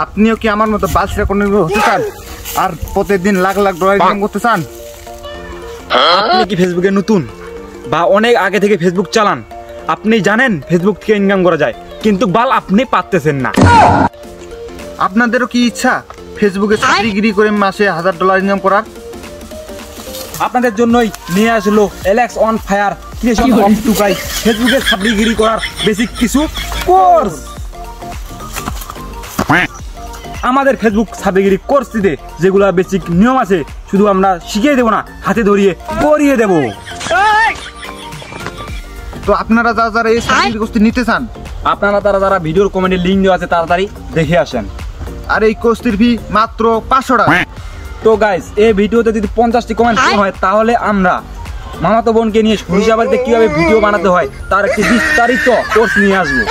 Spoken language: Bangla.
আপনিও কি আমার মতো বাস রেকর্ডিং হতে চান আর প্রতিদিন লাখ লাখ ডলার ইনকাম করতে চান? আপনি কি ফেসবুকে নতুন বা অনেক আগে থেকে ফেসবুক চালান, আপনি জানেন ফেসবুক থেকে ইনকাম করা যায়, কিন্তু বাল আপনি পারতেছেন না। আপনাদেরও কি ইচ্ছা ফেসবুকে চাকরিগিরি করে মাসে $1000 ইনকাম করার? আপনাদের জন্যই নিয়ে আসলো Alex on fire creation of Tukai ফেসবুকে চাকরিগিরি করার বেসিক কিছু কোর্স। আমাদের ফেসবুক চাকরিগিরি কোর্স দিতে যেগুলা বেসিক নিয়ম আছে শুধু আমরা শিখিয়ে দেবো না, হাতে ধরিয়ে করিয়ে দেবো। তো আপনারা যারা এই চাকরির কোর্সটি নিতে চান, আপনারা যারা ভিডিওর কমেন্টে লিঙ্ক দেওয়া আছে তাড়াতাড়ি দেখে আসেন। আর এই কোর্সটির ফি মাত্র 500 টাকা। তো গাইস, এই ভিডিওতে যদি 50টি কমেন্ট হয় তাহলে আমরা মামাতো বোনকে নিয়ে সরিষা বাড়িতে কিভাবে ভিডিও বানাতে হয় তার একটি বিস্তারিত কোর্স নিয়ে আসবো।